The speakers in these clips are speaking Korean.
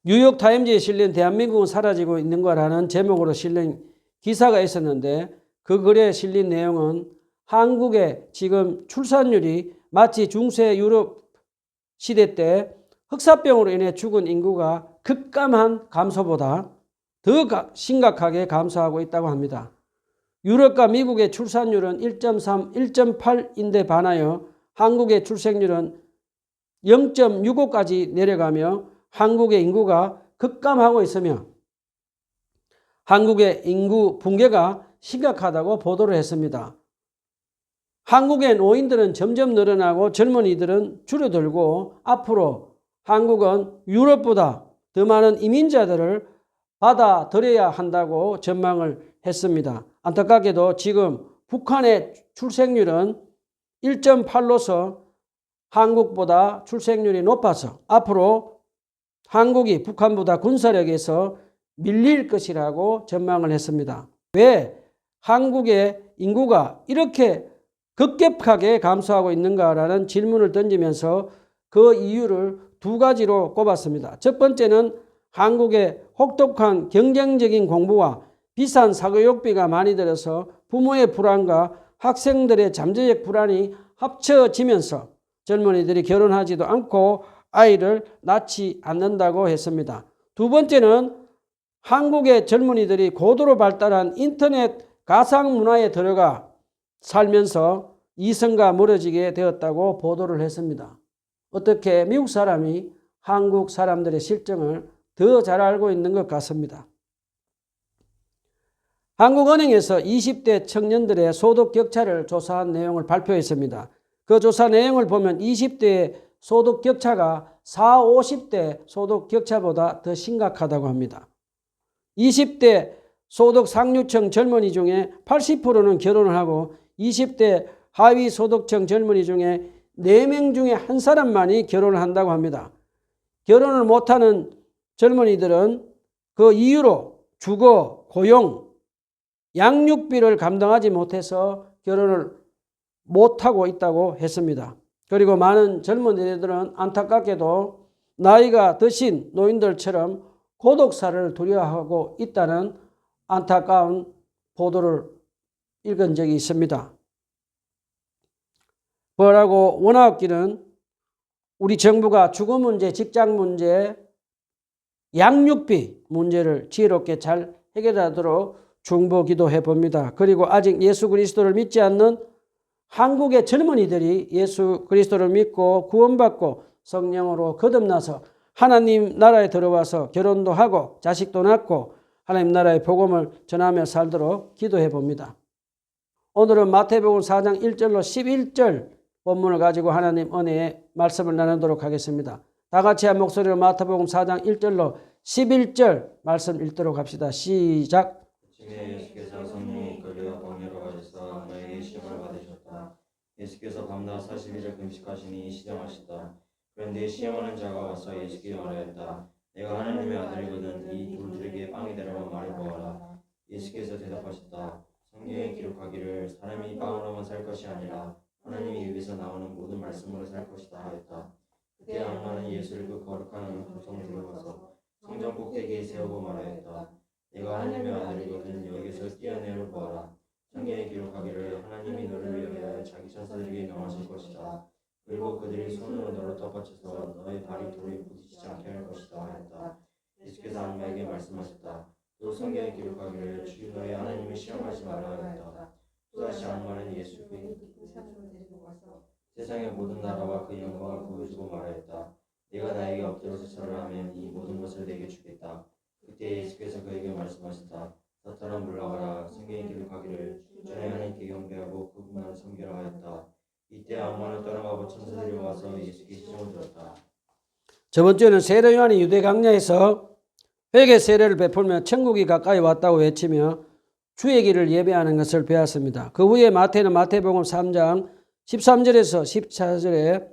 뉴욕타임즈에 실린 대한민국은 사라지고 있는 거라는 제목으로 실린 기사가 있었는데 그 글에 실린 내용은 한국의 지금 출산율이 마치 중세 유럽 시대 때 흑사병으로 인해 죽은 인구가 급감한 감소보다 더 심각하게 감소하고 있다고 합니다. 유럽과 미국의 출산율은 1.3, 1.8인데 반하여 한국의 출생률은 0.65까지 내려가며 한국의 인구가 급감하고 있으며 한국의 인구 붕괴가 심각하다고 보도를 했습니다. 한국의 노인들은 점점 늘어나고 젊은이들은 줄어들고 앞으로 한국은 유럽보다 더 많은 이민자들을 받아들여야 한다고 전망을 했습니다. 안타깝게도 지금 북한의 출생률은 1.8로서 한국보다 출생률이 높아서 앞으로 한국이 북한보다 군사력에서 밀릴 것이라고 전망을 했습니다. 왜 한국의 인구가 이렇게 급격하게 감소하고 있는가라는 질문을 던지면서 그 이유를 두 가지로 꼽았습니다. 첫 번째는 한국의 혹독한 경쟁적인 공부와 비싼 사교육비가 많이 들어서 부모의 불안과 학생들의 잠재적 불안이 합쳐지면서 젊은이들이 결혼하지도 않고 아이를 낳지 않는다고 했습니다. 두 번째는 한국의 젊은이들이 고도로 발달한 인터넷 가상문화에 들어가 살면서 이성과 멀어지게 되었다고 보도를 했습니다. 어떻게 미국 사람이 한국 사람들의 실정을 더 잘 알고 있는 것 같습니다. 한국은행에서 20대 청년들의 소득 격차를 조사한 내용을 발표했습니다. 그 조사 내용을 보면 20대의 소득 격차가 40, 50대 소득 격차보다 더 심각하다고 합니다. 20대 소득 상류층 젊은이 중에 80%는 결혼을 하고 20대 하위 소득층 젊은이 중에 4명 중에 한 사람만이 결혼을 한다고 합니다. 결혼을 못하는 젊은이들은 그 이유로 주거, 고용, 양육비를 감당하지 못해서 결혼을 못하고 있다고 했습니다. 그리고 많은 젊은이들은 안타깝게도 나이가 드신 노인들처럼 고독사를 두려워하고 있다는 안타까운 보도를 읽은 적이 있습니다. 뭐라고 원하옵기는 우리 정부가 주거 문제, 직장 문제, 양육비 문제를 지혜롭게 잘 해결하도록 중보 기도해 봅니다. 그리고 아직 예수 그리스도를 믿지 않는 한국의 젊은이들이 예수 그리스도를 믿고 구원받고 성령으로 거듭나서 하나님 나라에 들어와서 결혼도 하고 자식도 낳고 하나님 나라의 복음을 전하며 살도록 기도해 봅니다. 오늘은 마태복음 4장 1절로 11절 본문을 가지고 하나님 은혜의 말씀을 나누도록 하겠습니다. 다 같이 한 목소리로 마태복음 4장 1절로 11절 말씀 읽도록 합시다. 시작. 예수께서 성령에 이끌려 광야로 가셔서 너에게 시험을 받으셨다. 예수께서 밤낮 40일을 금식하시니 시정하셨다. 그런데 시험하는 자가 와서 예수께 말하였다. 내가 하나님의 아들이거든 이 돌들에게 빵이 되라고 말해보아라. 예수께서 대답하셨다. 성경에 기록하기를 사람이 빵으로만 살 것이 아니라 하나님의 입에서 나오는 모든 말씀으로 살 것이다 하였다. 그때 악마는 예수를 그 거룩한 도성에 들어가서 성전 꼭대기에 세우고 말하였다. 내가 하나님의 아들이거든 여기서 뛰어내려 보아라. 성경에 기록하기를 하나님이 너를 위하여 자기 천사들에게 명하실 것이다. 그리고 그들이 손으로 너를 덮어쳐서 너의 발이 돌에 부딪히지 않게 할 것이다 하였다. 예수께서 악마에게 말씀하셨다. 또 성경에 기록하기를 주 너의 하나님을 시험하지 말라 하였다. 또다시 악마는 예수께 세상의 모든 나라와 그 영광을 보여주고 말하였다. 네가 나에게 엎드려서 절을 하면 이 모든 것을 내게 주겠다. 그때 예수께서 그에게 말씀하셨다. 사탄아 물러가라. 성경에 기록하기를 전에 하나님께 경배하고 그분만 섬기라 하였다. 이때 악마는 떠나가고 천사들이 와서 예수께 시종을 들었다. 저번 주에는 세례 요한이 유대 강야에서 회개 세례를 베풀며 천국이 가까이 왔다고 외치며 주의 길을 예배하는 것을 배웠습니다. 그 후에 마태는 마태복음 3장 13절에서 14절에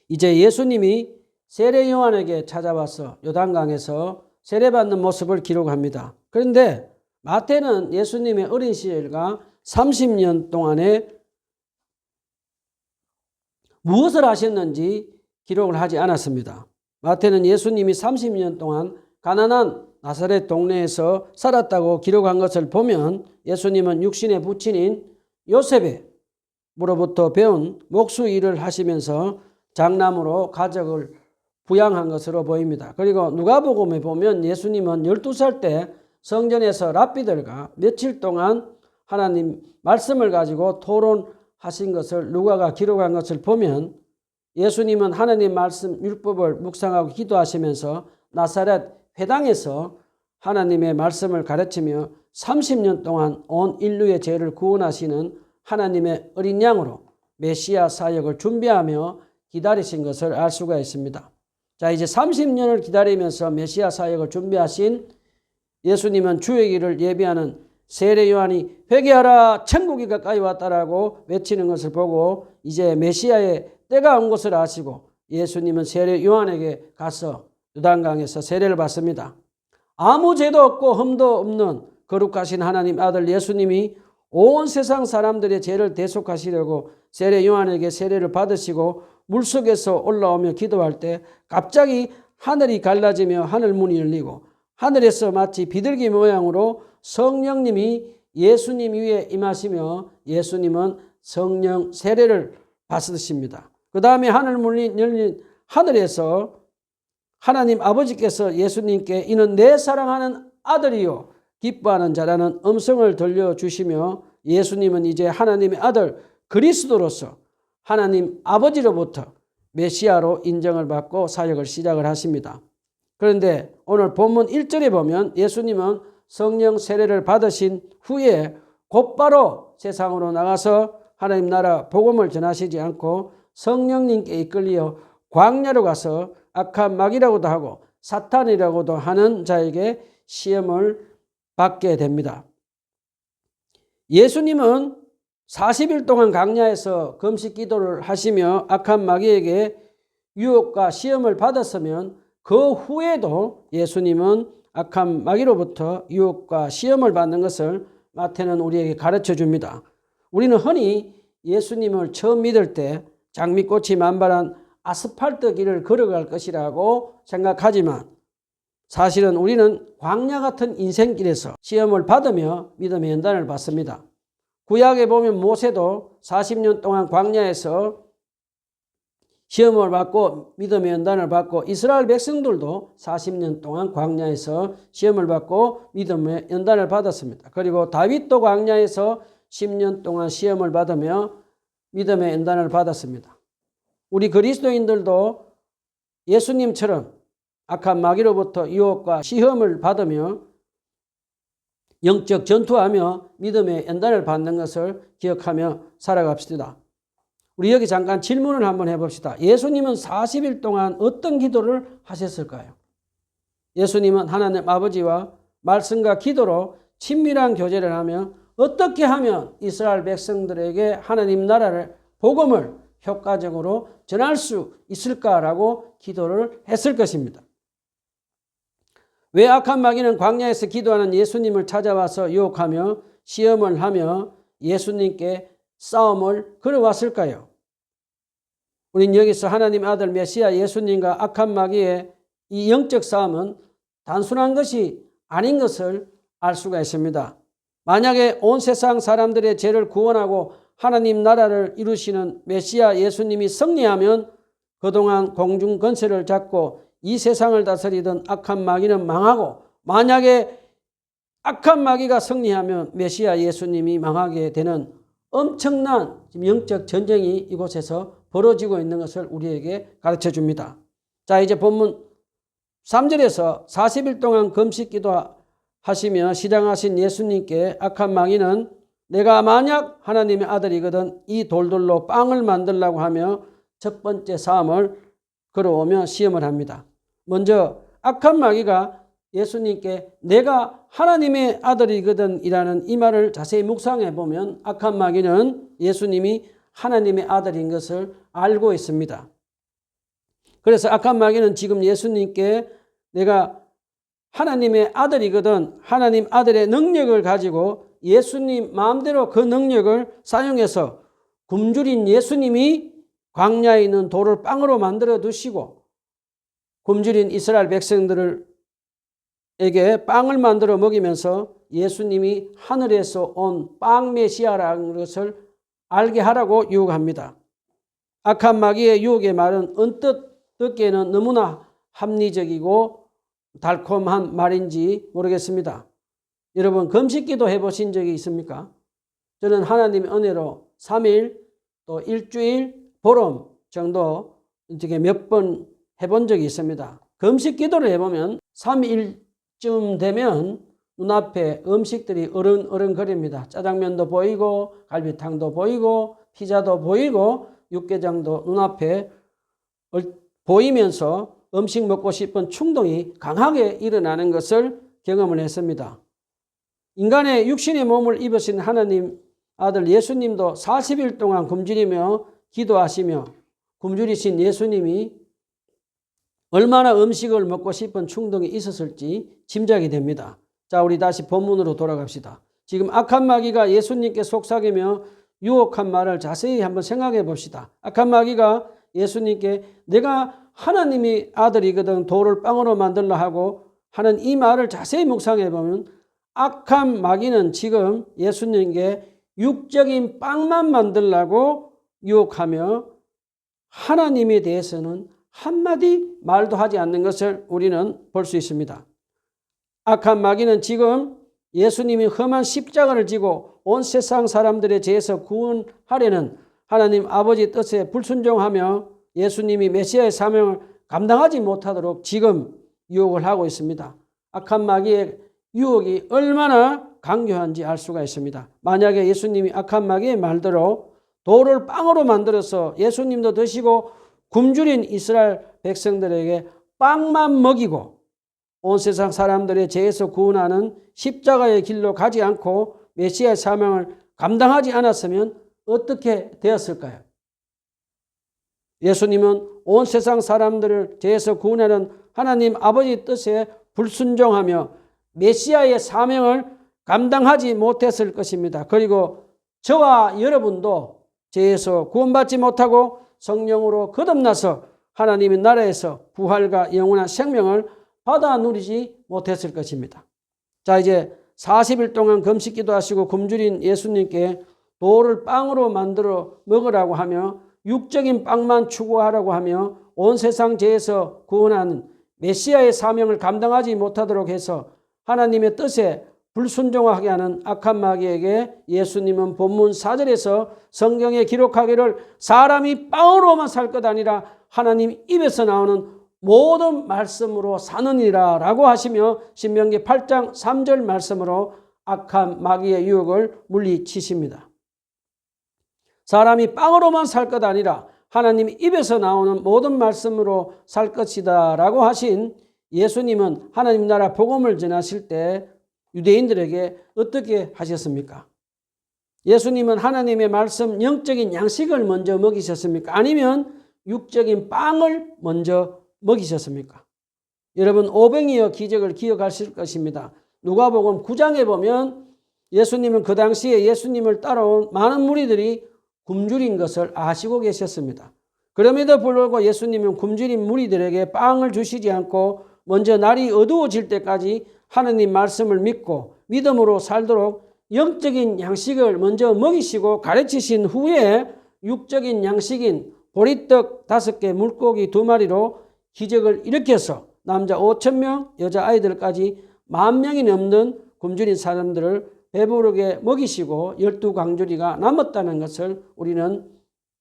이제 예수님이 세례 요한에게 찾아와서 요단강에서 세례받는 모습을 기록합니다. 그런데 마태는 예수님의 어린 시절과 30년 동안에 무엇을 하셨는지 기록을 하지 않았습니다. 마태는 예수님이 30년 동안 가난한 나사렛 동네에서 살았다고 기록한 것을 보면 예수님은 육신의 부친인 요셉으로부터 배운 목수 일을 하시면서 장남으로 가족을 부양한 것으로 보입니다. 그리고 누가복음에 보면 예수님은 12살 때 성전에서 랍비들과 며칠 동안 하나님 말씀을 가지고 토론하신 것을 누가가 기록한 것을 보면 예수님은 하나님 말씀 율법을 묵상하고 기도하시면서 나사렛 회당에서 하나님의 말씀을 가르치며 30년 동안 온 인류의 죄를 구원하시는 하나님의 어린 양으로 메시아 사역을 준비하며 기다리신 것을 알 수가 있습니다. 자, 이제 30년을 기다리면서 메시아 사역을 준비하신 예수님은 주의 길을 예비하는 세례 요한이 회개하라 천국이 가까이 왔다라고 외치는 것을 보고 이제 메시아의 때가 온 것을 아시고 예수님은 세례 요한에게 가서 요단강에서 세례를 받습니다. 아무 죄도 없고 흠도 없는 거룩하신 하나님 아들 예수님이 온 세상 사람들의 죄를 대속하시려고 세례 요한에게 세례를 받으시고 물속에서 올라오며 기도할 때 갑자기 하늘이 갈라지며 하늘 문이 열리고 하늘에서 마치 비둘기 모양으로 성령님이 예수님 위에 임하시며 예수님은 성령 세례를 받으십니다. 그 다음에 하늘 문이 열린 하늘에서 하나님 아버지께서 예수님께 이는 내 사랑하는 아들이요 기뻐하는 자라는 음성을 들려주시며 예수님은 이제 하나님의 아들 그리스도로서 하나님 아버지로부터 메시아로 인정을 받고 사역을 시작을 하십니다. 그런데 오늘 본문 1절에 보면 예수님은 성령 세례를 받으신 후에 곧바로 세상으로 나가서 하나님 나라 복음을 전하시지 않고 성령님께 이끌려 광야로 가서 악한 마귀라고도 하고 사탄이라고도 하는 자에게 시험을 받게 됩니다. 예수님은 40일 동안 광야에서 금식 기도를 하시며 악한 마귀에게 유혹과 시험을 받았으면 그 후에도 예수님은 악한 마귀로부터 유혹과 시험을 받는 것을 마태는 우리에게 가르쳐 줍니다. 우리는 흔히 예수님을 처음 믿을 때 장미꽃이 만발한 아스팔트 길을 걸어갈 것이라고 생각하지만 사실은 우리는 광야 같은 인생길에서 시험을 받으며 믿음의 연단을 받습니다. 구약에 보면 모세도 40년 동안 광야에서 시험을 받고 믿음의 연단을 받고 이스라엘 백성들도 40년 동안 광야에서 시험을 받고 믿음의 연단을 받았습니다. 그리고 다윗도 광야에서 10년 동안 시험을 받으며 믿음의 연단을 받았습니다. 우리 그리스도인들도 예수님처럼 악한 마귀로부터 유혹과 시험을 받으며 영적 전투하며 믿음의 연단을 받는 것을 기억하며 살아갑시다. 우리 여기 잠깐 질문을 한번 해봅시다. 예수님은 40일 동안 어떤 기도를 하셨을까요? 예수님은 하나님 아버지와 말씀과 기도로 친밀한 교제를 하며 어떻게 하면 이스라엘 백성들에게 하나님 나라를 복음을 효과적으로 전할 수 있을까라고 기도를 했을 것입니다. 왜 악한 마귀는 광야에서 기도하는 예수님을 찾아와서 유혹하며 시험을 하며 예수님께 싸움을 걸어왔을까요? 우린 여기서 하나님 아들 메시아 예수님과 악한 마귀의 이 영적 싸움은 단순한 것이 아닌 것을 알 수가 있습니다. 만약에 온 세상 사람들의 죄를 구원하고 하나님 나라를 이루시는 메시아 예수님이 승리하면 그동안 공중 권세를 잡고 이 세상을 다스리던 악한 마귀는 망하고 만약에 악한 마귀가 승리하면 메시아 예수님이 망하게 되는 엄청난 영적 전쟁이 이곳에서 벌어지고 있는 것을 우리에게 가르쳐 줍니다. 자, 이제 본문 3절에서 40일 동안 금식 기도하시며 시장하신 예수님께 악한 마귀는 내가 만약 하나님의 아들이거든 이 돌들로 빵을 만들라고 하며 첫 번째 싸움을 걸어오며 시험을 합니다. 먼저 악한 마귀가 예수님께 내가 하나님의 아들이거든 이라는 이 말을 자세히 묵상해 보면 악한 마귀는 예수님이 하나님의 아들인 것을 알고 있습니다. 그래서 악한 마귀는 지금 예수님께 내가 하나님의 아들이거든 하나님 아들의 능력을 가지고 예수님 마음대로 그 능력을 사용해서 굶주린 예수님이 광야에 있는 돌을 빵으로 만들어 두시고 굶주린 이스라엘 백성들에게 빵을 만들어 먹이면서 예수님이 하늘에서 온 빵 메시아라는 것을 알게 하라고 유혹합니다. 악한 마귀의 유혹의 말은 언뜻 듣기에는 너무나 합리적이고 달콤한 말인지 모르겠습니다. 여러분, 금식기도 해보신 적이 있습니까? 저는 하나님의 은혜로 3일 또 일주일 보름 정도 어떻게 몇 번 해본 적이 있습니다. 금식기도를 해보면 3일쯤 되면 눈앞에 음식들이 어른거립니다. 짜장면도 보이고 갈비탕도 보이고 피자도 보이고 육개장도 눈앞에 보이면서 음식 먹고 싶은 충동이 강하게 일어나는 것을 경험을 했습니다. 인간의 육신의 몸을 입으신 하나님 아들 예수님도 40일 동안 굶주리며 기도하시며 굶주리신 예수님이 얼마나 음식을 먹고 싶은 충동이 있었을지 짐작이 됩니다. 자, 우리 다시 본문으로 돌아갑시다. 지금 악한 마귀가 예수님께 속삭이며 유혹한 말을 자세히 한번 생각해 봅시다. 악한 마귀가 예수님께 내가 하나님의 아들이거든 돌을 빵으로 만들라 하고 하는 이 말을 자세히 묵상해 보면 악한 마귀는 지금 예수님께 육적인 빵만 만들라고 유혹하며 하나님에 대해서는 한마디 말도 하지 않는 것을 우리는 볼 수 있습니다. 악한 마귀는 지금 예수님이 험한 십자가를 지고 온 세상 사람들의 죄에서 구원하려는 하나님 아버지 뜻에 불순종하며 예수님이 메시아의 사명을 감당하지 못하도록 지금 유혹을 하고 있습니다. 악한 마귀의 유혹이 얼마나 강교한지 알 수가 있습니다. 만약에 예수님이 악한 마귀의 말대로 돌을 빵으로 만들어서 예수님도 드시고 굶주린 이스라엘 백성들에게 빵만 먹이고 온 세상 사람들의 죄에서 구원하는 십자가의 길로 가지 않고 메시아의 사명을 감당하지 않았으면 어떻게 되었을까요? 예수님은 온 세상 사람들을 죄에서 구원하는 하나님 아버지 뜻에 불순종하며 메시아의 사명을 감당하지 못했을 것입니다. 그리고 저와 여러분도 죄에서 구원받지 못하고 성령으로 거듭나서 하나님의 나라에서 부활과 영원한 생명을 받아 누리지 못했을 것입니다. 자, 이제 40일 동안 금식 기도하시고 굶주린 예수님께 돌을 빵으로 만들어 먹으라고 하며 육적인 빵만 추구하라고 하며 온 세상 죄에서 구원하는 메시아의 사명을 감당하지 못하도록 해서 하나님의 뜻에 불순종하게 하는 악한 마귀에게 예수님은 본문 4절에서 성경에 기록하기를 사람이 빵으로만 살 것 아니라 하나님 입에서 나오는 모든 말씀으로 사느니라 라고 하시며 신명기 8장 3절 말씀으로 악한 마귀의 유혹을 물리치십니다. 사람이 빵으로만 살 것 아니라 하나님 입에서 나오는 모든 말씀으로 살 것이다 라고 하신 예수님은 하나님 나라 복음을 전하실 때 유대인들에게 어떻게 하셨습니까? 예수님은 하나님의 말씀 영적인 양식을 먼저 먹이셨습니까? 아니면 육적인 빵을 먼저 먹이셨습니까? 여러분 오병이어 기적을 기억하실 것입니다. 누가복음 9장에 보면 예수님은 그 당시에 예수님을 따라온 많은 무리들이 굶주린 것을 아시고 계셨습니다. 그럼에도 불구하고 예수님은 굶주린 무리들에게 빵을 주시지 않고 먼저 날이 어두워질 때까지 하나님 말씀을 믿고 믿음으로 살도록 영적인 양식을 먼저 먹이시고 가르치신 후에 육적인 양식인 보리떡 5개 물고기 2마리로 기적을 일으켜서 남자 5,000명 여자 아이들까지 10,000명이 넘는 굶주린 사람들을 배부르게 먹이시고 12강주리가 남았다는 것을 우리는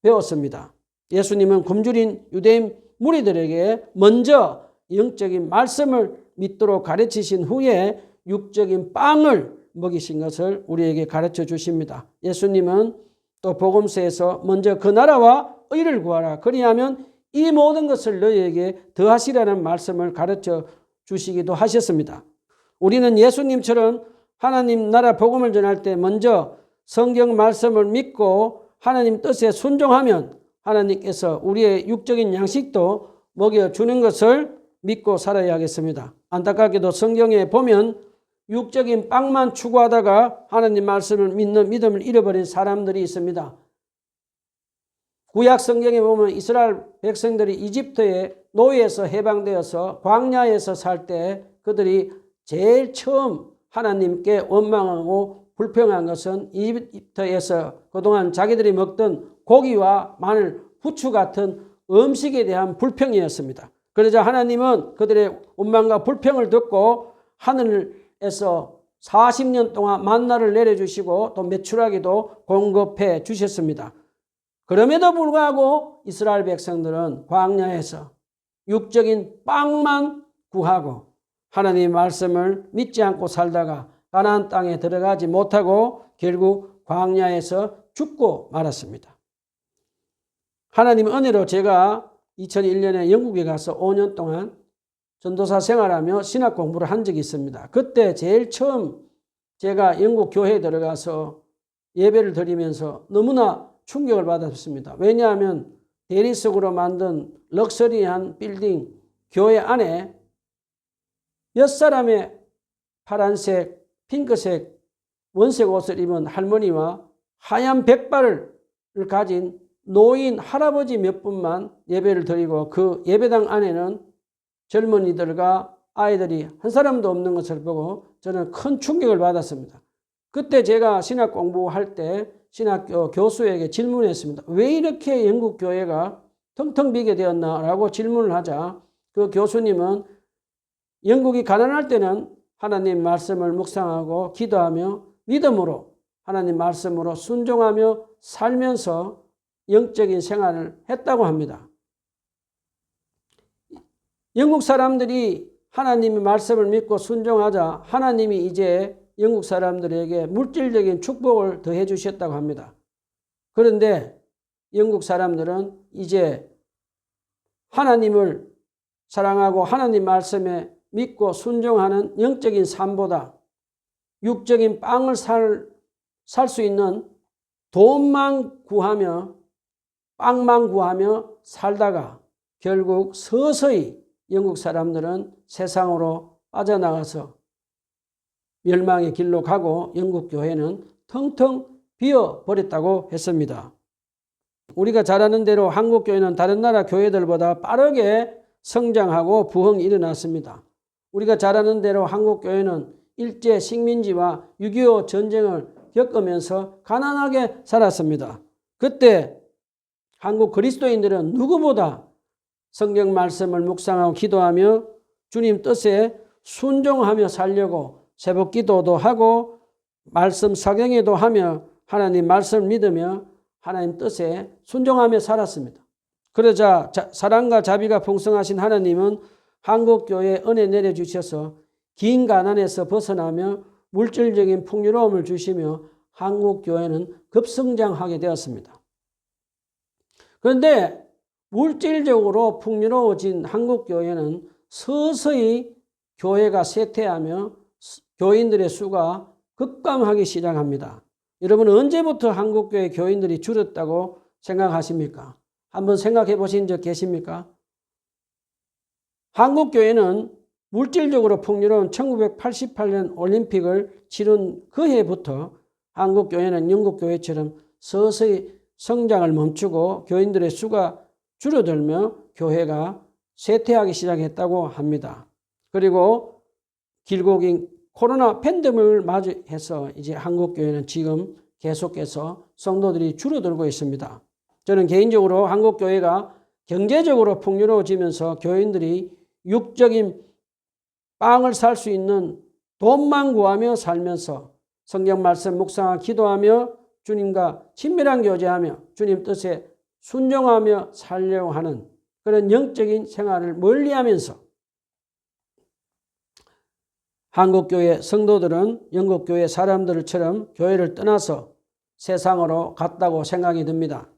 배웠습니다. 예수님은 굶주린 유대인 무리들에게 먼저 영적인 말씀을 믿도록 가르치신 후에 육적인 빵을 먹이신 것을 우리에게 가르쳐 주십니다. 예수님은 또 복음서에서 먼저 그 나라와 의를 구하라 그리하면 이 모든 것을 너희에게 더하시라는 말씀을 가르쳐 주시기도 하셨습니다. 우리는 예수님처럼 하나님 나라 복음을 전할 때 먼저 성경 말씀을 믿고 하나님 뜻에 순종하면 하나님께서 우리의 육적인 양식도 먹여주는 것을 믿고 살아야 하겠습니다. 안타깝게도 성경에 보면 육적인 빵만 추구하다가 하나님 말씀을 믿는 믿음을 잃어버린 사람들이 있습니다. 구약 성경에 보면 이스라엘 백성들이 이집트에 노예에서 해방되어서 광야에서 살 때 그들이 제일 처음 하나님께 원망하고 불평한 것은 이집트에서 그동안 자기들이 먹던 고기와 마늘, 후추 같은 음식에 대한 불평이었습니다. 그러자 하나님은 그들의 원망과 불평을 듣고 하늘에서 40년 동안 만나를 내려주시고 또 메추라기도 공급해 주셨습니다. 그럼에도 불구하고 이스라엘 백성들은 광야에서 육적인 빵만 구하고 하나님의 말씀을 믿지 않고 살다가 가나안 땅에 들어가지 못하고 결국 광야에서 죽고 말았습니다. 하나님의 은혜로 제가 2001년에 영국에 가서 5년 동안 전도사 생활하며 신학 공부를 한 적이 있습니다. 그때 제일 처음 제가 영국 교회에 들어가서 예배를 드리면서 너무나 충격을 받았습니다. 왜냐하면 대리석으로 만든 럭셔리한 빌딩 교회 안에 6사람의 파란색, 핑크색, 원색 옷을 입은 할머니와 하얀 백발을 가진 노인 할아버지 몇 분만 예배를 드리고 그 예배당 안에는 젊은이들과 아이들이 한 사람도 없는 것을 보고 저는 큰 충격을 받았습니다. 그때 제가 신학 공부할 때 신학교 교수에게 질문했습니다. 왜 이렇게 영국 교회가 텅텅 비게 되었나라고 질문을 하자 그 교수님은 영국이 가난할 때는 하나님 말씀을 묵상하고 기도하며 믿음으로 하나님 말씀으로 순종하며 살면서 영적인 생활을 했다고 합니다. 영국 사람들이 하나님의 말씀을 믿고 순종하자 하나님이 이제 영국 사람들에게 물질적인 축복을 더해 주셨다고 합니다. 그런데 영국 사람들은 이제 하나님을 사랑하고 하나님 말씀에 믿고 순종하는 영적인 삶보다 육적인 빵을 살 수 있는 돈만 구하며 빵만 구하며 살다가 결국 서서히 영국 사람들은 세상으로 빠져나가서 멸망의 길로 가고 영국 교회는 텅텅 비어버렸다고 했습니다. 우리가 잘 아는 대로 한국 교회는 다른 나라 교회들보다 빠르게 성장하고 부흥이 일어났습니다. 우리가 잘 아는 대로 한국 교회는 일제 식민지와 6.25 전쟁을 겪으면서 가난하게 살았습니다. 그때 한국 그리스도인들은 누구보다 성경 말씀을 묵상하고 기도하며 주님 뜻에 순종하며 살려고 새벽 기도도 하고 말씀 사경회도 하며 하나님 말씀을 믿으며 하나님 뜻에 순종하며 살았습니다. 그러자 사랑과 자비가 풍성하신 하나님은 한국교회에 은혜 내려주셔서 긴 가난에서 벗어나며 물질적인 풍요로움을 주시며 한국교회는 급성장하게 되었습니다. 그런데 물질적으로 풍요로워진 한국교회는 서서히 교회가 쇠퇴하며 교인들의 수가 급감하기 시작합니다. 여러분 언제부터 한국교회 교인들이 줄었다고 생각하십니까? 한번 생각해 보신 적 계십니까? 한국교회는 물질적으로 풍요로운 1988년 올림픽을 치른 그 해부터 한국교회는 영국교회처럼 서서히 성장을 멈추고 교인들의 수가 줄어들며 교회가 쇠퇴하기 시작했다고 합니다. 그리고 길고 긴 코로나 팬데믹을 맞이해서 이제 한국교회는 지금 계속해서 성도들이 줄어들고 있습니다. 저는 개인적으로 한국교회가 경제적으로 풍요로워지면서 교인들이 육적인 빵을 살 수 있는 돈만 구하며 살면서 성경 말씀 묵상하고 기도하며 주님과 친밀한 교제하며 주님 뜻에 순종하며 살려고 하는 그런 영적인 생활을 멀리하면서 한국교회 성도들은 영국교회 사람들처럼 교회를 떠나서 세상으로 갔다고 생각이 듭니다.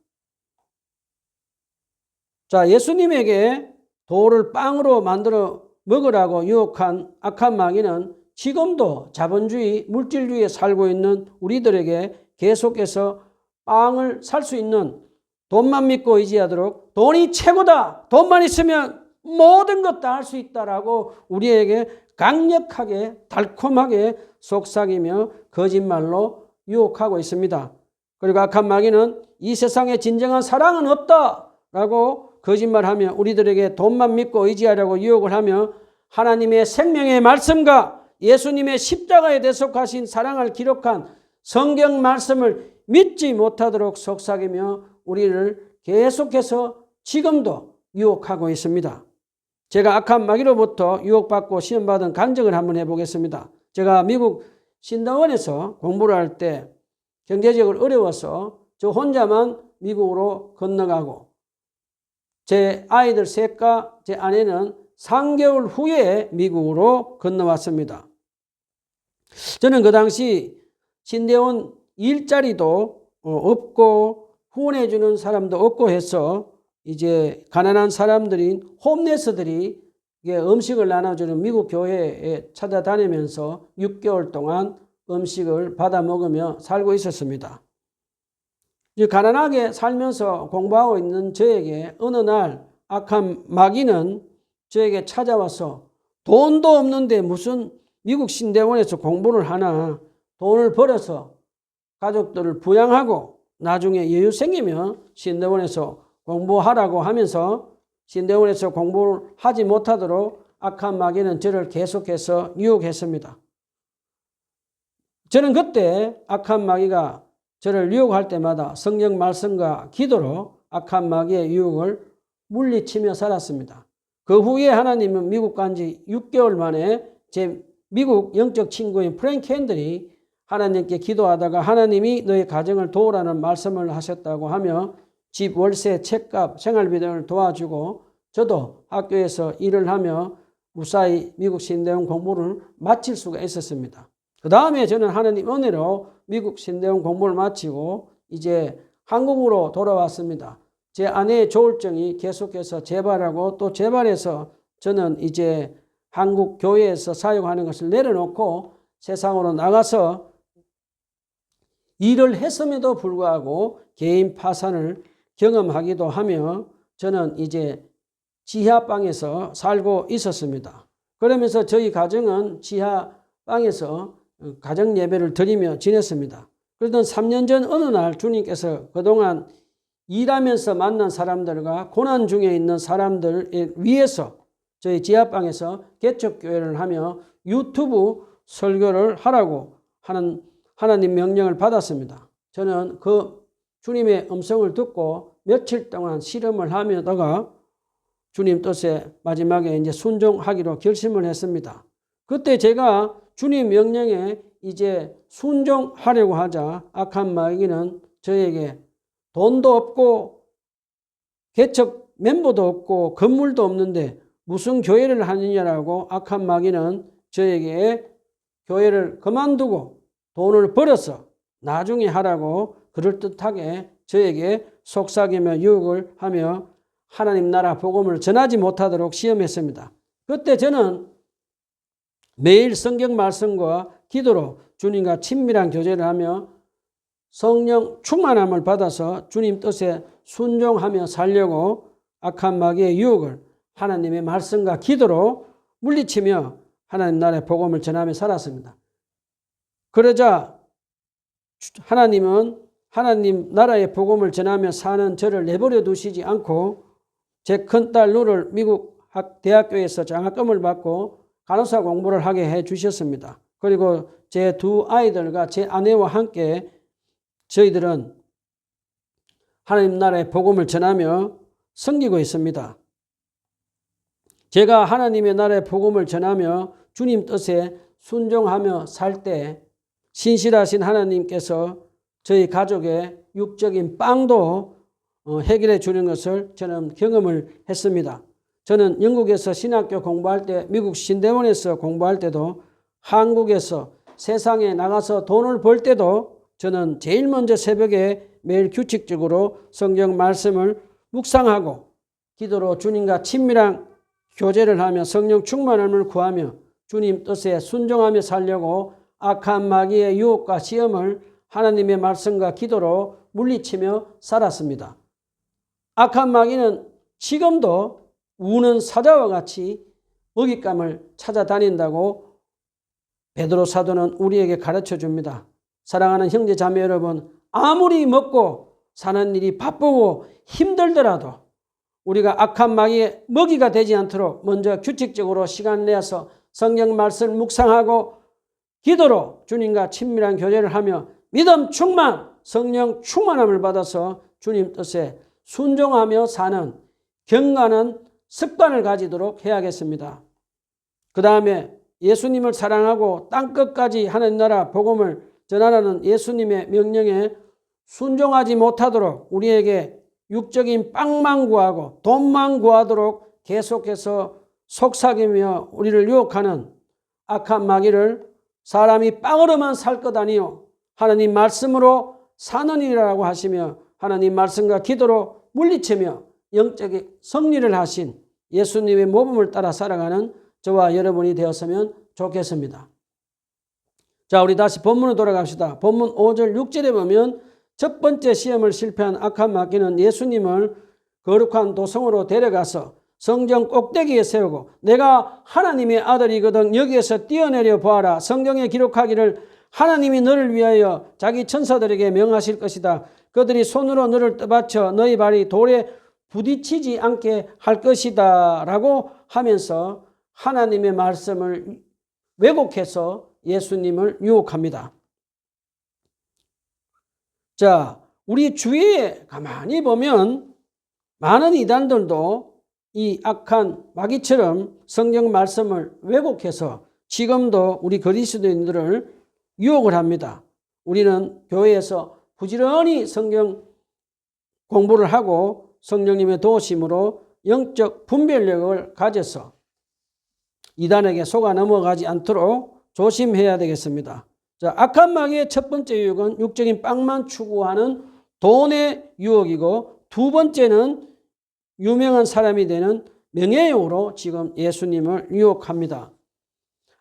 자, 예수님에게 돌을 빵으로 만들어 먹으라고 유혹한 악한 마귀는 지금도 자본주의, 물질주의에 살고 있는 우리들에게 계속해서 빵을 살 수 있는 돈만 믿고 의지하도록 돈이 최고다. 돈만 있으면 모든 것 다 할 수 있다라고 우리에게 강력하게 달콤하게 속삭이며 거짓말로 유혹하고 있습니다. 그리고 악한 마귀는 이 세상에 진정한 사랑은 없다라고 거짓말하며 우리들에게 돈만 믿고 의지하려고 유혹을 하며 하나님의 생명의 말씀과 예수님의 십자가에 대속하신 사랑을 기록한 성경 말씀을 믿지 못하도록 속삭이며 우리를 계속해서 지금도 유혹하고 있습니다. 제가 악한 마귀로부터 유혹받고 시험받은 간증을 한번 해보겠습니다. 제가 미국 신당원에서 공부를 할 때 경제적으로 어려워서 저 혼자만 미국으로 건너가고 제 아이들 셋과 제 아내는 3개월 후에 미국으로 건너왔습니다. 저는 그 당시 신대원 일자리도 없고 후원해주는 사람도 없고 해서 이제 가난한 사람들인 홈레스들이 음식을 나눠주는 미국 교회에 찾아다니면서 6개월 동안 음식을 받아 먹으며 살고 있었습니다. 이제 가난하게 살면서 공부하고 있는 저에게 어느 날 악한 마귀는 저에게 찾아와서 돈도 없는데 무슨 미국 신대원에서 공부를 하나, 돈을 벌어서 가족들을 부양하고 나중에 여유 생기면 신대원에서 공부하라고 하면서 신대원에서 공부를 하지 못하도록 악한 마귀는 저를 계속해서 유혹했습니다. 저는 그때 악한 마귀가 저를 유혹할 때마다 성경 말씀과 기도로 악한 마귀의 유혹을 물리치며 살았습니다. 그 후에 하나님은 미국 간 지 6개월 만에 제 미국 영적 친구인 프랭크 캔들이 하나님께 기도하다가 하나님이 너의 가정을 도우라는 말씀을 하셨다고 하며 집 월세, 책값, 생활비 등을 도와주고 저도 학교에서 일을 하며 무사히 미국 신대원 공부를 마칠 수가 있었습니다. 그 다음에 저는 하나님 은혜로 미국 신대원 공부를 마치고 이제 한국으로 돌아왔습니다. 제 아내의 조울증이 계속해서 재발하고 또 재발해서 저는 이제 한국 교회에서 사역하는 것을 내려놓고 세상으로 나가서 일을 했음에도 불구하고 개인 파산을 경험하기도 하며 저는 이제 지하방에서 살고 있었습니다. 그러면서 저희 가정은 지하방에서 가정 예배를 드리며 지냈습니다. 그러던 3년 전 어느 날 주님께서 그동안 일하면서 만난 사람들과 고난 중에 있는 사람들을 위해서 저희 지하방에서 개척교회를 하며 유튜브 설교를 하라고 하는 하나님 명령을 받았습니다. 저는 그 주님의 음성을 듣고 며칠 동안 실험을 하려다가 주님 뜻에 마지막에 이제 순종하기로 결심을 했습니다. 그때 제가 주님 명령에 이제 순종하려고 하자 악한 마귀는 저에게 돈도 없고 개척 멤버도 없고 건물도 없는데 무슨 교회를 하느냐라고 악한 마귀는 저에게 교회를 그만두고 돈을 벌어서 나중에 하라고 그럴듯하게 저에게 속삭이며 유혹을 하며 하나님 나라 복음을 전하지 못하도록 시험했습니다. 그때 저는 매일 성경 말씀과 기도로 주님과 친밀한 교제를 하며 성령 충만함을 받아서 주님 뜻에 순종하며 살려고 악한 마귀의 유혹을 하나님의 말씀과 기도로 물리치며 하나님 나라의 복음을 전하며 살았습니다. 그러자 하나님은 하나님 나라의 복음을 전하며 사는 저를 내버려 두시지 않고 제 큰딸 누를 미국 대학교에서 장학금을 받고 간호사 공부를 하게 해 주셨습니다. 그리고 제 두 아이들과 제 아내와 함께 저희들은 하나님 나라의 복음을 전하며 섬기고 있습니다. 제가 하나님의 나라의 복음을 전하며 주님 뜻에 순종하며 살 때 신실하신 하나님께서 저희 가족의 육적인 빵도 해결해 주는 것을 저는 경험을 했습니다. 저는 영국에서 신학교 공부할 때, 미국 신대원에서 공부할 때도, 한국에서 세상에 나가서 돈을 벌 때도 저는 제일 먼저 새벽에 매일 규칙적으로 성경 말씀을 묵상하고 기도로 주님과 친밀한 교제를 하며 성령 충만함을 구하며 주님 뜻에 순종하며 살려고 악한 마귀의 유혹과 시험을 하나님의 말씀과 기도로 물리치며 살았습니다. 악한 마귀는 지금도 우는 사자와 같이 먹잇감을 찾아다닌다고 베드로 사도는 우리에게 가르쳐 줍니다. 사랑하는 형제 자매 여러분, 아무리 먹고 사는 일이 바쁘고 힘들더라도 우리가 악한 마귀의 먹이가 되지 않도록 먼저 규칙적으로 시간 내서 성경 말씀을 묵상하고 기도로 주님과 친밀한 교제를 하며 믿음 충만, 성령 충만함을 받아서 주님 뜻에 순종하며 사는 경건한 습관을 가지도록 해야겠습니다. 그 다음에 예수님을 사랑하고 땅끝까지 하나님 나라 복음을 전하라는 예수님의 명령에 순종하지 못하도록 우리에게 육적인 빵만 구하고 돈만 구하도록 계속해서 속삭이며 우리를 유혹하는 악한 마귀를 사람이 빵으로만 살 것 아니요 하나님 말씀으로 사느니라고 하시며 하나님 말씀과 기도로 물리치며 영적인 승리를 하신 예수님의 모범을 따라 살아가는 저와 여러분이 되었으면 좋겠습니다. 자, 우리 다시 본문으로 돌아갑시다. 본문 5절 6절에 보면 첫 번째 시험을 실패한 악한 마귀는 예수님을 거룩한 도성으로 데려가서 성전 꼭대기에 세우고 내가 하나님의 아들이거든 여기에서 뛰어내려 보아라. 성경에 기록하기를 하나님이 너를 위하여 자기 천사들에게 명하실 것이다. 그들이 손으로 너를 떠받쳐 너희 발이 돌에 부딪히지 않게 할 것이다 라고 하면서 하나님의 말씀을 왜곡해서 예수님을 유혹합니다. 자, 우리 주위에 가만히 보면 많은 이단들도 이 악한 마귀처럼 성경 말씀을 왜곡해서 지금도 우리 그리스도인들을 유혹을 합니다. 우리는 교회에서 부지런히 성경 공부를 하고 성령님의 도우심으로 영적 분별력을 가져서 이단에게 속아 넘어가지 않도록 조심해야 되겠습니다. 자, 악한 마귀의 첫 번째 유혹은 육적인 빵만 추구하는 돈의 유혹이고 두 번째는 유명한 사람이 되는 명예욕으로 지금 예수님을 유혹합니다.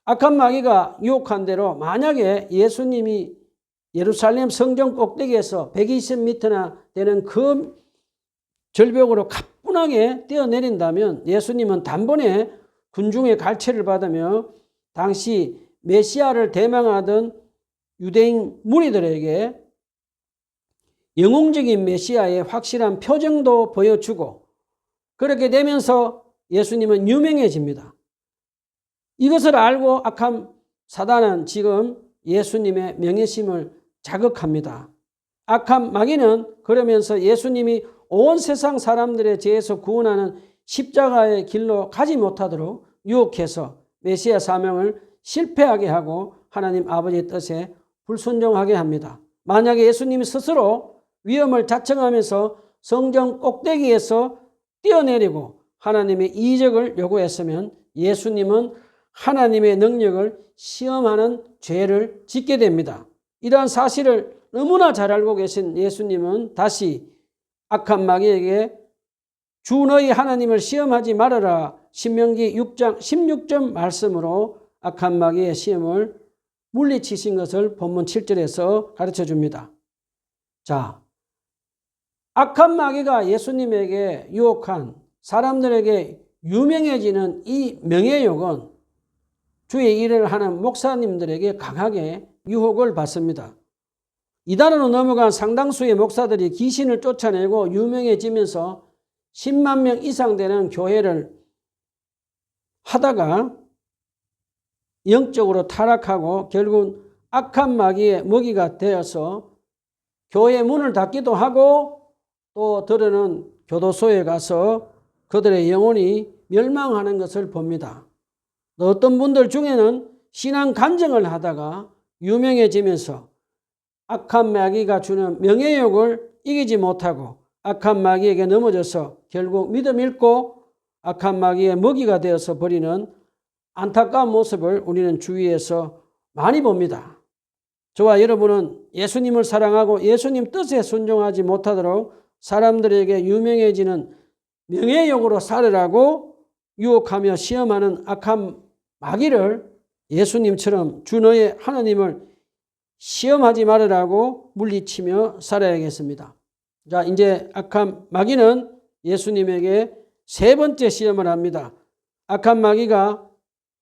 악한 마귀가 유혹한 대로 만약에 예수님이 예루살렘 성전 꼭대기에서 120m나 되는 그 절벽으로 가뿐하게 뛰어내린다면 예수님은 단번에 군중의 갈채를 받으며 당시 메시아를 대망하던 유대인 무리들에게 영웅적인 메시아의 확실한 표정도 보여주고 그렇게 되면서 예수님은 유명해집니다. 이것을 알고 악한 사단은 지금 예수님의 명예심을 자극합니다. 악한 마귀는 그러면서 예수님이 온 세상 사람들의 죄에서 구원하는 십자가의 길로 가지 못하도록 유혹해서 메시아 사명을 실패하게 하고 하나님 아버지의 뜻에 불순종하게 합니다. 만약에 예수님이 스스로 위험을 자청하면서 성전 꼭대기에서 뛰어내리고 하나님의 이적을 요구했으면 예수님은 하나님의 능력을 시험하는 죄를 짓게 됩니다. 이러한 사실을 너무나 잘 알고 계신 예수님은 다시 악한 마귀에게 주 너희 하나님을 시험하지 말아라. 신명기 6장 16절 말씀으로 악한 마귀의 시험을 물리치신 것을 본문 7절에서 가르쳐 줍니다. 자, 악한 마귀가 예수님에게 유혹한 사람들에게 유명해지는 이 명예욕은 주의 일을 하는 목사님들에게 강하게 유혹을 받습니다. 이단으로 넘어간 상당수의 목사들이 귀신을 쫓아내고 유명해지면서 10만 명 이상 되는 교회를 하다가 영적으로 타락하고 결국은 악한 마귀의 먹이가 되어서 교회 문을 닫기도 하고 또 들으는 교도소에 가서 그들의 영혼이 멸망하는 것을 봅니다. 어떤 분들 중에는 신앙 간증을 하다가 유명해지면서 악한 마귀가 주는 명예욕을 이기지 못하고 악한 마귀에게 넘어져서 결국 믿음 잃고 악한 마귀의 먹이가 되어서 버리는 안타까운 모습을 우리는 주위에서 많이 봅니다. 저와 여러분은 예수님을 사랑하고 예수님 뜻에 순종하지 못하도록 사람들에게 유명해지는 명예욕으로 살으라고 유혹하며 시험하는 악한 마귀를 예수님처럼 주 너의 하나님을 시험하지 말으라고 물리치며 살아야겠습니다. 자, 이제 악한 마귀는 예수님에게 세 번째 시험을 합니다. 악한 마귀가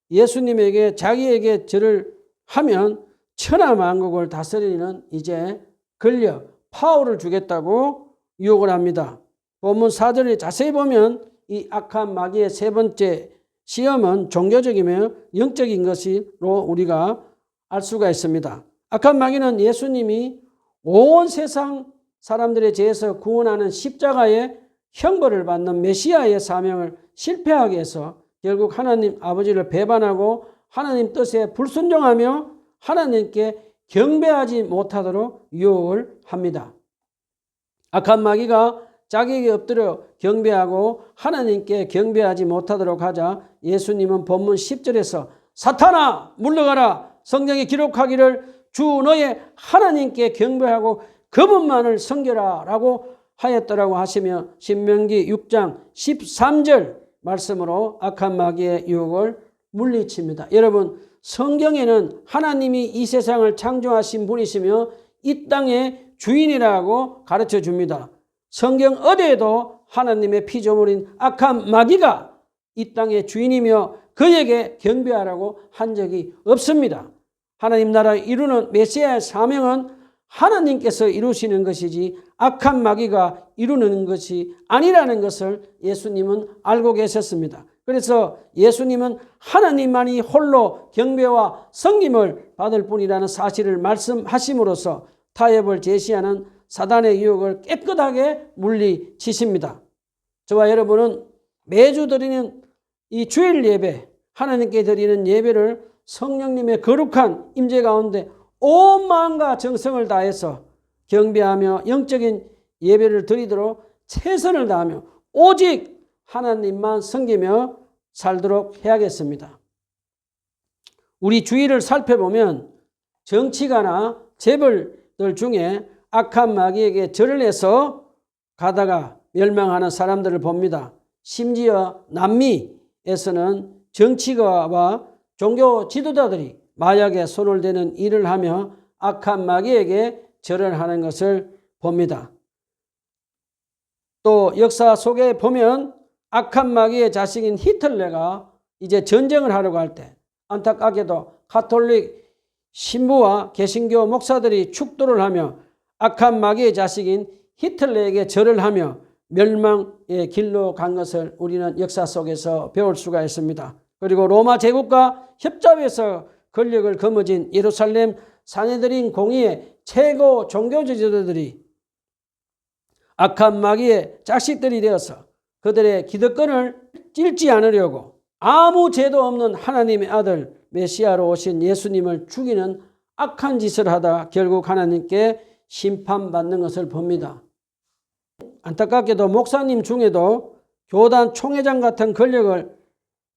예수님에게 자기에게 절을 하면 천하만국을 다스리는 이제 권력, 파워를 주겠다고 유혹을 합니다. 본문 4절에 자세히 보면 이 악한 마귀의 세 번째 시험은 종교적이며 영적인 것으로 우리가 알 수가 있습니다. 악한 마귀는 예수님이 온 세상 사람들의 죄에서 구원하는 십자가의 형벌을 받는 메시아의 사명을 실패하게 해서 결국 하나님 아버지를 배반하고 하나님 뜻에 불순종하며 하나님께 경배하지 못하도록 유혹을 합니다. 악한 마귀가 자기에게 엎드려 경배하고 하나님께 경배하지 못하도록 하자 예수님은 본문 10절에서 사탄아 물러가라, 성경에 기록하기를 주 너의 하나님께 경배하고 그분만을 섬겨라 라고 하였더라고 하시며 신명기 6장 13절 말씀으로 악한 마귀의 유혹을 물리칩니다. 여러분, 성경에는 하나님이 이 세상을 창조하신 분이시며 이 땅의 주인이라고 가르쳐 줍니다. 성경 어디에도 하나님의 피조물인 악한 마귀가 이 땅의 주인이며 그에게 경배하라고 한 적이 없습니다. 하나님 나라 이루는 메시아의 사명은 하나님께서 이루시는 것이지 악한 마귀가 이루는 것이 아니라는 것을 예수님은 알고 계셨습니다. 그래서 예수님은 하나님만이 홀로 경배와 섬김을 받을 뿐이라는 사실을 말씀하심으로써 타협을 제시하는 사단의 유혹을 깨끗하게 물리치십니다. 저와 여러분은 매주 드리는 이 주일 예배, 하나님께 드리는 예배를 성령님의 거룩한 임재 가운데 온 마음과 정성을 다해서 경배하며 영적인 예배를 드리도록 최선을 다하며 오직 하나님만 섬기며 살도록 해야겠습니다. 우리 주위를 살펴보면 정치가나 재벌들 중에 악한 마귀에게 절을 해서 가다가 멸망하는 사람들을 봅니다. 심지어 남미에서는 정치가와 종교 지도자들이 마약에 손을 대는 일을 하며 악한 마귀에게 절을 하는 것을 봅니다. 또 역사 속에 보면 악한 마귀의 자식인 히틀러가 이제 전쟁을 하려고 할 때 안타깝게도 가톨릭 신부와 개신교 목사들이 축도를 하며 악한 마귀의 자식인 히틀러에게 절을 하며 멸망의 길로 간 것을 우리는 역사 속에서 배울 수가 있습니다. 그리고 로마 제국과 협잡에서 권력을 거머쥔 예루살렘 사내들인 공의의 최고 종교 지도자들이 악한 마귀의 자식들이 되어서 그들의 기득권을 찔지 않으려고 아무 죄도 없는 하나님의 아들 메시아로 오신 예수님을 죽이는 악한 짓을 하다 결국 하나님께 심판받는 것을 봅니다. 안타깝게도 목사님 중에도 교단 총회장 같은 권력을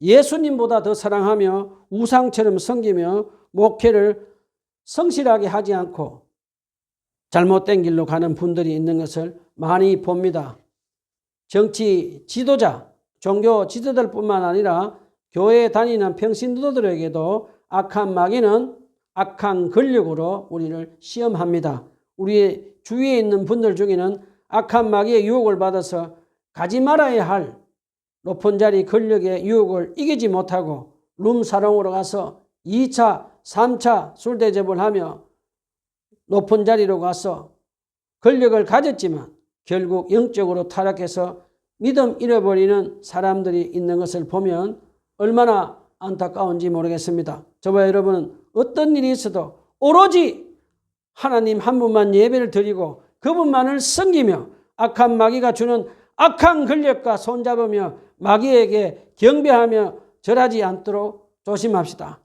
예수님보다 더 사랑하며 우상처럼 섬기며 목회를 성실하게 하지 않고 잘못된 길로 가는 분들이 있는 것을 많이 봅니다. 정치 지도자, 종교 지도자들뿐만 아니라 교회에 다니는 평신도들에게도 악한 마귀는 악한 권력으로 우리를 시험합니다. 우리의 주위에 있는 분들 중에는 악한 마귀의 유혹을 받아서 가지 말아야 할 높은 자리 권력의 유혹을 이기지 못하고 룸사롱으로 가서 2차, 3차 술 대접을 하며 높은 자리로 가서 권력을 가졌지만 결국 영적으로 타락해서 믿음 잃어버리는 사람들이 있는 것을 보면 얼마나 안타까운지 모르겠습니다. 저와 여러분은 어떤 일이 있어도 오로지 하나님 한 분만 예배를 드리고 그분만을 섬기며 악한 마귀가 주는 악한 권력과 손잡으며 마귀에게 경배하며 절하지 않도록 조심합시다.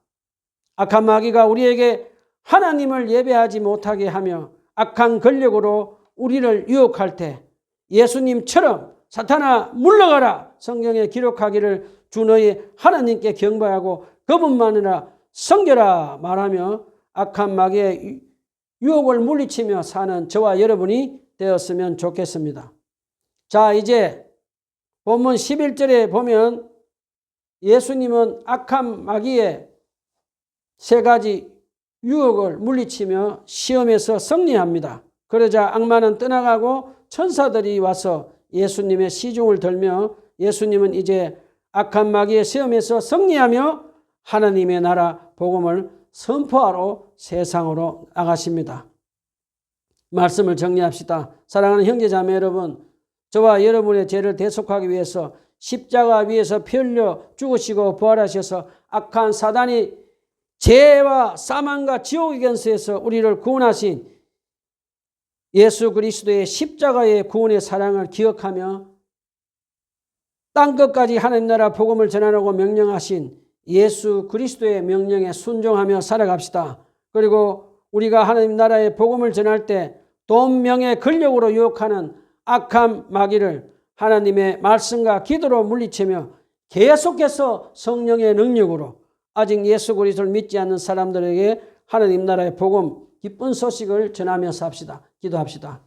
악한 마귀가 우리에게 하나님을 예배하지 못하게 하며 악한 권력으로 우리를 유혹할 때 예수님처럼 사탄아 물러가라, 성경에 기록하기를 주 너희 하나님께 경배하고 그분만이라 섬겨라 말하며 악한 마귀의 유혹을 물리치며 사는 저와 여러분이 되었으면 좋겠습니다. 자, 이제 본문 11절에 보면 예수님은 악한 마귀의 세 가지 유혹을 물리치며 시험에서 승리합니다. 그러자 악마는 떠나가고 천사들이 와서 예수님의 시중을 들며 예수님은 이제 악한 마귀의 시험에서 승리하며 하나님의 나라 복음을 선포하러 세상으로 나가십니다. 말씀을 정리합시다. 사랑하는 형제자매 여러분, 저와 여러분의 죄를 대속하기 위해서 십자가 위에서 피 흘려 죽으시고 부활하셔서 악한 사단이 죄와 사망과 지옥의 권세에서 우리를 구원하신 예수 그리스도의 십자가의 구원의 사랑을 기억하며 땅끝까지 하나님 나라 복음을 전하라고 명령하신 예수 그리스도의 명령에 순종하며 살아갑시다. 그리고 우리가 하나님 나라의 복음을 전할 때 돈, 명예, 권력으로 유혹하는 악한 마귀를 하나님의 말씀과 기도로 물리치며 계속해서 성령의 능력으로 아직 예수 그리스도를 믿지 않는 사람들에게 하나님 나라의 복음, 기쁜 소식을 전하며 삽시다. 기도합시다.